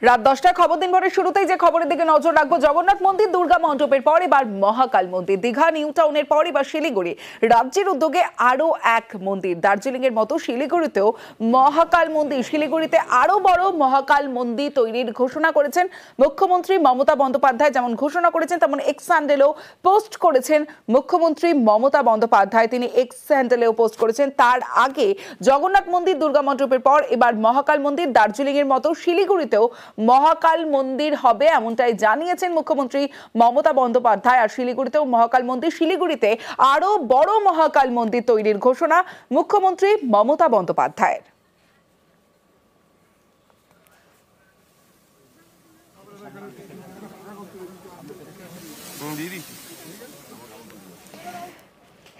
রাত 10টায় খবর দিন ভোরের শুরুতেই যে খবরের দিকে নজর রাখবো, জগন্নাথ মন্দির, দুর্গা মণ্ডপের পর এবার মহাকাল মন্দির, দীঘা নিউ টাউনের পর এবার শিলিগুড়ি। রাজ্যের উদ্যোগে আরো এক মন্দির, দার্জিলিং এর মতো শিলিগুড়িতেও মহাকাল মন্দির। শিলিগুড়িতে আরো বড় মহাকাল মন্দির তৈরির ঘোষণা করেছেন মুখ্যমন্ত্রী মমতা বন্দ্যোপাধ্যায়। যেমন ঘোষণা করেছেন তেমন এক্স হ্যান্ডেলেও পোস্ট করেছেন মুখ্যমন্ত্রী মমতা বন্দ্যোপাধ্যায়। তিনি এক্স হ্যান্ডেলেও পোস্ট করেছেন। তার আগে জগন্নাথ মন্দির, দুর্গা মণ্ডপের পর এবার মহাকাল মন্দির, দার্জিলিং এর মতো শিলিগুড়িতেও মহাকাল মন্দির হবে, এমনটাই জানিয়েছেন মুখ্যমন্ত্রী মমতা বন্দ্যোপাধ্যায়। আর শিলিগুড়িতেও মহাকাল মন্দির, শিলিগুড়িতে আরো বড় মহাকাল মন্দির তৈরির ঘোষণা মুখ্যমন্ত্রী মমতা বন্দ্যোপাধ্যায়ের।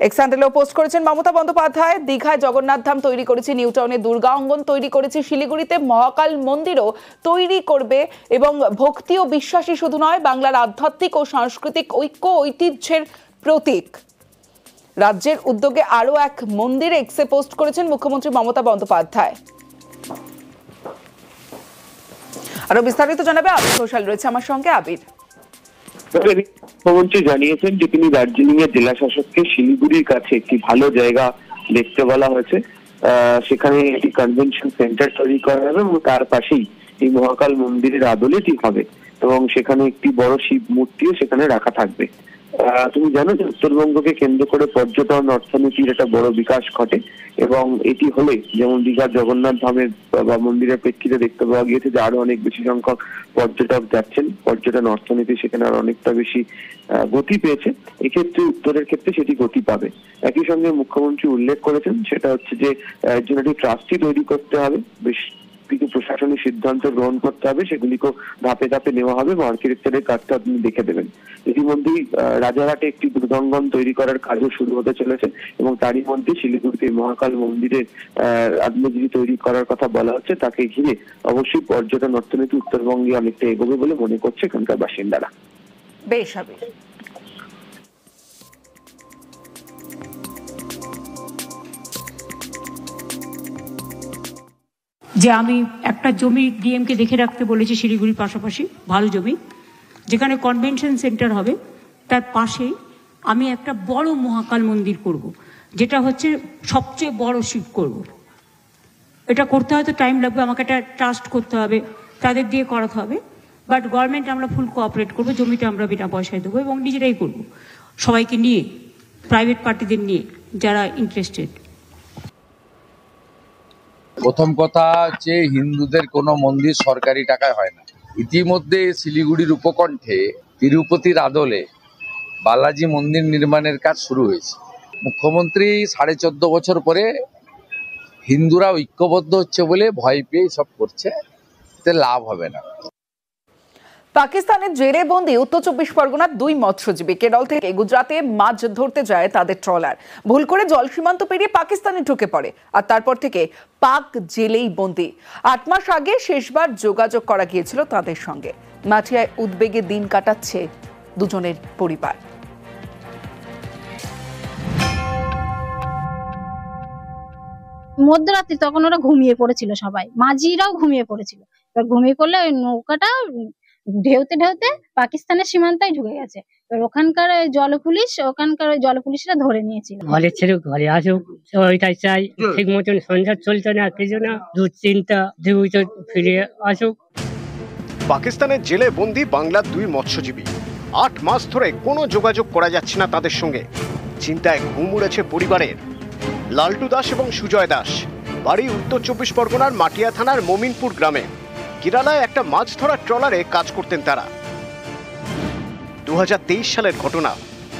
এক্সান্ডেলেও পোস্ট করেছেন মমতা বন্দ্যোপাধ্যায়। দীঘায় জগন্নাথ ধাম তৈরি করেছে, নিউ টাউনে দুর্গা অঙ্গন তৈরি করেছে, শিলিগুড়িতে মহাকাল মন্দিরও তৈরি করবে। এবং ভক্তি ও বিশ্বাসী শুধু নয়, বাংলার আধ্যাত্মিক ও সাংস্কৃতিক ঐক্য ঐতিহ্যের প্রতীক। রাজ্যের উদ্যোগে আরো এক মন্দির এক্সে পোস্ট করেছেন মুখ্যমন্ত্রী মমতা বন্দ্যোপাধ্যায়। আরো বিস্তারিত জানাবে আবির ঘোষাল, রয়েছে আমার সঙ্গে। আবির, মুখ্যমন্ত্রী জানিয়েছেন যে তিনি দার্জিলিং এর জেলা শাসককে শিলিগুড়ির কাছে একটি ভালো জায়গা দেখতে বলা হয়েছে। সেখানে একটি কনভেনশন সেন্টার তৈরি করা হবে এবং তার পাশেই এই মহাকাল মন্দিরের আদলে ঠিক হবে এবং সেখানে একটি বড় শিব মূর্তিও সেখানে রাখা থাকবে। তুমি জানো যে উত্তরবঙ্গকে কেন্দ্র করে পর্যটন অর্থনীতির একটা বড় বিকাশ ঘটে এবং এটি হলে যেমন দীঘার জগন্নাথ ধামের বা মন্দিরের প্রেক্ষিতে দেখতে পাওয়া গিয়েছে যে আরো অনেক বেশি সংখ্যক পর্যটক যাচ্ছেন, পর্যটন অর্থনীতি সেখানে আরো অনেকটা বেশি গতি পেয়েছে। এক্ষেত্রে উত্তরের ক্ষেত্রে সেটি গতি পাবে। একই সঙ্গে মুখ্যমন্ত্রী উল্লেখ করেছেন সেটা হচ্ছে যে এর জন্য একটি ট্রাস্টি তৈরি করতে হবে, বেশ কিছু প্রশাসনিক সিদ্ধান্ত গ্রহণ করতে হবে, সেগুলিকেও ধাপে ধাপে নেওয়া হবে এবং আর্কিটেকচারের কাজটা আপনি দেখে দেবেন। ইতিমধ্যেই রাজারহাটে একটি দুর্গাঙ্গন তৈরি করার কাজও শুরু হতে চলেছে এবং তারই মধ্যে শিলিগুড়িতে মহাকাল মন্দিরের আদমজুরি তৈরি করার কথা বলা হচ্ছে। তাকে ঘিরে অবশ্যই পর্যটন অর্থনীতি উত্তরবঙ্গে অনেকটা এগোবে বলে মনে করছে এখানকার বাসিন্দারা। বেশ আবির। যে আমি একটা জমি ডিএমকে দেখে রাখতে বলেছি শিলিগুড়ির পাশাপাশি, ভালো জমি, যেখানে কনভেনশন সেন্টার হবে, তার পাশেই আমি একটা বড় মহাকাল মন্দির করব, যেটা হচ্ছে সবচেয়ে বড় শিব করব। এটা করতে হয়তো টাইম লাগবে, আমাকে একটা ট্রাস্ট করতে হবে, তাদের দিয়ে করাতে হবে, বাট গভর্নমেন্ট আমরা ফুল কোঅপারেট করবো, জমিটা আমরা বিনা পয়সায় দেবো এবং নিজেরাই করব, সবাইকে নিয়ে, প্রাইভেট পার্টিদের নিয়ে যারা ইন্টারেস্টেড। প্রথম কথা হচ্ছে হিন্দুদের কোনো মন্দির সরকারি টাকায় হয় না। ইতিমধ্যে শিলিগুড়ির উপকণ্ঠে তিরুপতির আদলে বালাজি মন্দির নির্মাণের কাজ শুরু হয়েছে। মুখ্যমন্ত্রী 14.5 বছর পরে হিন্দুরা ঐক্যবদ্ধ হচ্ছে বলে ভয় পেয়ে সব করছে, এতে লাভ হবে না। পাকিস্তানের জেলে বন্দী উত্তর 24 পরগনার 2 মৎস্যজীবী। কেরল থেকে গুজরাটে মাছ ধরতে যায় তাদের ট্রলার, ভুল করে জল সীমান্ত পেরিয়ে পাকিস্তানে ঢুকে পড়ে আর তারপর থেকে পাক জেলেই বন্দী। 8 মাস আগে শেষবার যোগাযোগ করা গিয়েছিল তাদের সঙ্গে। মাটিয়ায় উদ্বেগে দিন কাটাচ্ছে দুজনের পরিবার। মধ্যরাত্রি তখন ওরা ঘুমিয়ে পড়েছিল, সবাই মাঝিরাও ঘুমিয়ে পড়েছিল। এবার ঘুমিয়ে পড়লে ওই নৌকাটা ঢেউতে ঢেউতে পাকিস্তানের সীমান্তায় ঢুকে গেছে। এবার ওখানকার জলপুলিশরা ধরে নিয়েছিল। ঘরে ছেড়ে ঘরে আসুক, ওইটাই চাই। ঠিক মতন সংসার চলছে না, কিছু না, দুশ্চিন্তা, জীবিত ফিরে আসুক। পাকিস্তানের জেলে বন্দী বাংলার 2 মৎস্যজীবী। 8 মাস ধরে কোনো যোগাযোগ করা যাচ্ছে না তাদের সঙ্গে। চিন্তায় ঘুম উড়েছে পরিবারের। লালটু দাস এবং সুজয় দাস, বাড়ি উত্তর 24 পরগনার মাটিয়া থানার মমিনপুর গ্রামে। কেরালায় একটা মাছ ধরার ট্রলারে কাজ করতেন তারা। 2023 সালের ঘটনা।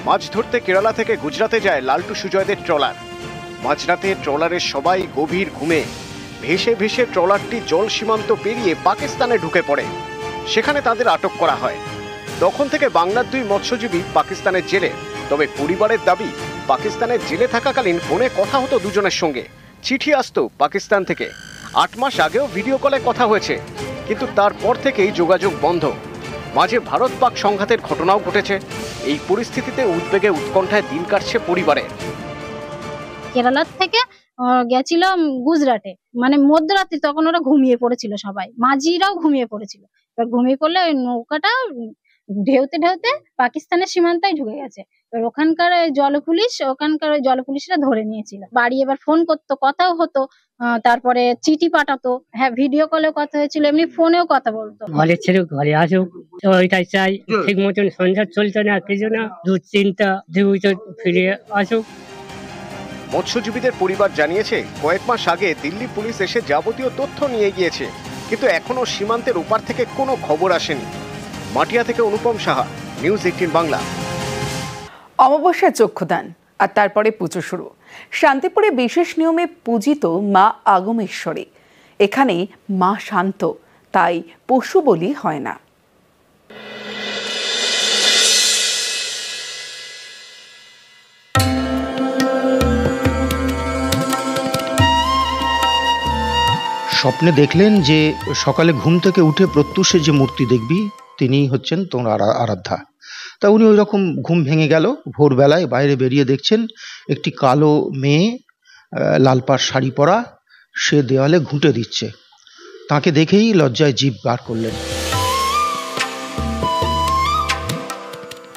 মাছ ধরতে কেরালা থেকে গুজরাতে যায় লালটু সুজয়দের ট্রলার। মাঝরাতে ট্রলারের সবাই গভীর ঘুমে। ভেসে ভেসে ট্রলারটি জল সীমান্ত পেরিয়ে পাকিস্তানে ঢুকে পড়ে। সেখানে তাদের আটক করা হয়। তখন থেকে বাংলার 2 মৎস্যজীবী পাকিস্তানের জেলে। তবে পরিবারের দাবি, পাকিস্তানের জেলে থাকাকালীন ফোনে কথা হতো দুজনের সঙ্গে, চিঠি আসতো পাকিস্তান থেকে। 8 মাস আগেও ভিডিও কলে কথা হয়েছে, কিন্তু তারপর থেকেই যোগাযোগ বন্ধ। মাঝে ভারত পাক সংঘাতের ঘটনাও ঘটেছে। এই পরিস্থিতিতে উদ্বেগে উৎকণ্ঠায় দিন কাটছে পরিবারের। কেরালা থেকে গেছিলাম গুজরাটে, মানে মধ্যরাত্রি, তখন ওরা ঘুমিয়ে পড়েছিল সবাই, মাঝিরাও ঘুমিয়ে পড়েছিল। এবার ঘুমিয়ে পড়লে ওই নৌকাটা ঢেউতে ঢেউতে পাকিস্তানের সীমান্তায় ঢুকে গেছে। এবার ওখানকার ওই জল পুলিশরা ধরে নিয়েছিল। বাড়ি এবার ফোন করতো, কথাও হতো, তারপরে চিঠি পাঠাতো, হ্যাঁ ভিডিও কলেও কথা হয়েছিল, এমনি ফোনেও কথা বলতো। ঘরের ছেলে ঘরে আসুক, ওইটাই চাই। ঠিক মতন সংসার চলছে না, কিছু না, দুশ্চিন্তা, জীবিত ফিরে আসুক। মৎস্যজীবীদের পরিবার জানিয়েছে, কয়েক মাস আগে দিল্লি পুলিশ এসে যাবতীয় তথ্য নিয়ে গিয়েছে, কিন্তু এখনো সীমান্তের ওপার থেকে কোনো খবর আসেনি। মাটিয়া থেকে অনুপম সাহা, নিউজ 18 বাংলা। অমাবস্যায় চক্ষুদান আর তারপরে পুজো শুরু। শান্তিপুরে বিশেষ নিয়মে পূজিত মা আগমেশ্বরী। এখানে মা শান্ত, তাই পশু বলি হয় না। স্বপ্নে দেখলেন যে সকালে ঘুম থেকে উঠে প্রত্যুষে যে মূর্তি দেখবি তিনিই হচ্ছেন তোমার আরাধ্যা। তা উনি ওই রকম ঘুম ভেঙে গেল, ভোরবেলায় বাইরে বেরিয়ে দেখছেন একটি কালো মেয়ে, লাল পাড় শাড়ি পরা, সে দেওয়ালে ঘুঁটে দিচ্ছে। তাকে দেখেই লজ্জায় জিভ বার করলেন।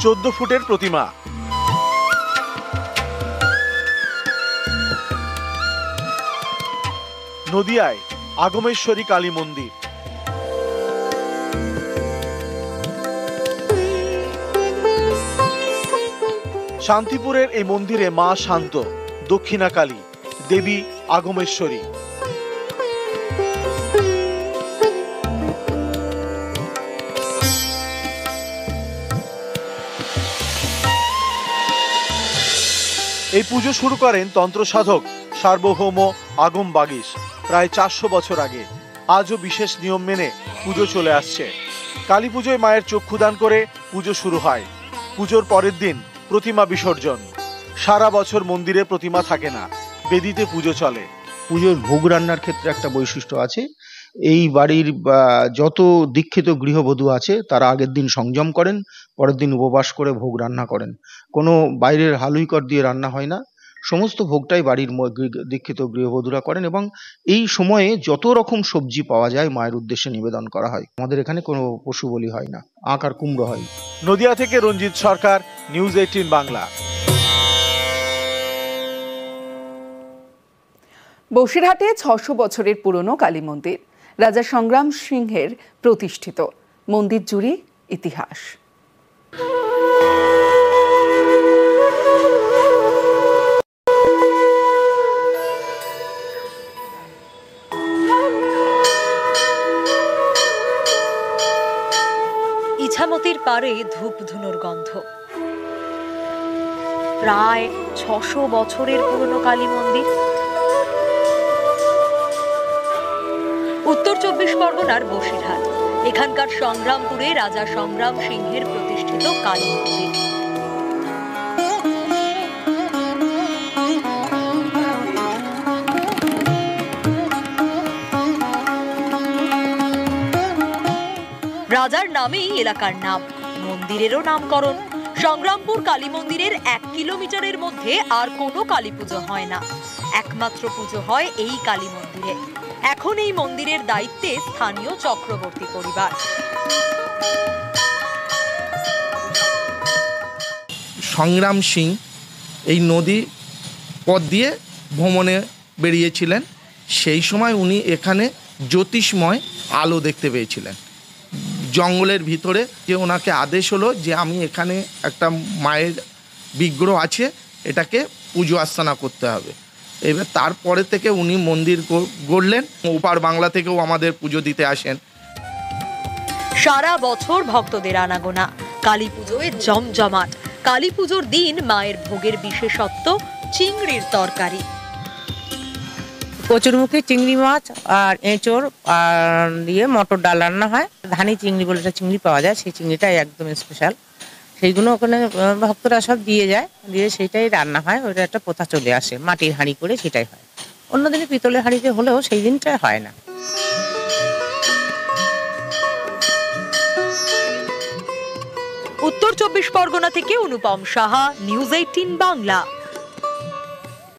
14 ফুটের প্রতিমা, নদিয়ায় আগমেশ্বরী কালী মন্দির। শান্তিপুরের এই মন্দিরে মা শান্ত, দক্ষিণা কালী, দেবী আগমেশ্বরী। এই পুজো শুরু করেন তন্ত্র সাধক সার্বভৌম আগম বাগীশ প্রায় 400 বছর আগে। আজও বিশেষ নিয়ম মেনে পুজো চলে আসছে। কালী পুজোয় মায়ের চক্ষুদান করে পুজো শুরু হয়। পুজোর পরের দিন প্রতিমা বিসর্জন। সারা বছর মন্দিরে প্রতিমা থাকে না, বেদিতে পুজো চলে। পুজোর ভোগ রান্নার ক্ষেত্রে একটা বৈশিষ্ট্য আছে। এই বাড়ির যত দীক্ষিত গৃহবধূ আছে তারা আগের দিন সংযম করেন, পরের দিন উপবাস করে ভোগ রান্না করেন। কোনো বাইরের হালুইকর দিয়ে রান্না হয় না, সমস্ত ভোগটাই বাড়ির দীক্ষিত গৃহবধূরা করেন এবং এই সময়ে যত রকম সবজি পাওয়া যায় মায়ের উদ্দেশ্যে নিবেদন করা হয়। আমাদের এখানে কোনো পশু বলি হয় না, আখ আর কুমড়ো হয়। নদিয়া থেকে রঞ্জিত সরকার, নিউজ 18 বাংলা। বসিরহাটে 600 বছরের পুরনো কালী মন্দির, রাজা সংগ্রাম সিংহের প্রতিষ্ঠিত। মন্দির জুড়ে ইতিহাস। ইছামতির পারে ধূপ ধুনোর গন্ধ। প্রায় 600 বছরের পুরনো কালী মন্দির। উত্তর 24 পরগনার বসিরহাট। এখানকার সংগ্রামপুরে রাজা সংগ্রাম সিংহের প্রতিষ্ঠিত কালী মন্দির। রাজার নামেই এলাকার নাম, মন্দিরেরও নামকরণ। সংগ্রামপুর কালী মন্দিরের 1 কিলোমিটারের মধ্যে আর কোনো কালী পুজো হয় না। একমাত্র পুজো হয় এই কালী মন্দিরে। এখন এই মন্দিরের দায়িত্বে স্থানীয় চক্রবর্তী পরিবার। সংগ্রাম সিং এই নদী পথ দিয়ে ভ্রমণে বেরিয়েছিলেন। সেই সময় উনি এখানে জ্যোতিষময় আলো দেখতে পেয়েছিলেন জঙ্গলের ভিতরে, যে ওনাকে আদেশ হলো যে আমি এখানে একটা মায়ের বিগ্রহ আছে, এটাকে পুজো আস্থানা করতে হবে। এবার তারপরে থেকে উনি মন্দির গড়লেন। ওপার বাংলা থেকেও আমাদের পুজো দিতে আসেন। সারা বছর ভক্তদের আনাগোনা, কালী পুজোয় জমজমাট। কালী পুজোর দিন মায়ের ভোগের বিশেষত্ব চিংড়ির তরকারি। কচুরমুখী চিংড়ি মাছ আর এঁচড় আর দিয়ে মটর ডাল রান্না হয়। ধানি চিংড়ি বলে একটা চিংড়ি পাওয়া যায়, সেই চিংড়িটাই একদম স্পেশাল। সেইগুলো ওখানে ভক্তরা সব দিয়ে যায়, দিয়ে সেইটাই রান্না হয়। ওটা একটা প্রথা চলে আসে, মাটির হাঁড়ি করে সেটাই হয়। অন্যদিনে পিতলের হাঁড়িতে হলেও সেই দিনটা হয় না। উত্তর 24 পরগনা থেকে অনুপম সাহা, নিউজ 18 বাংলা।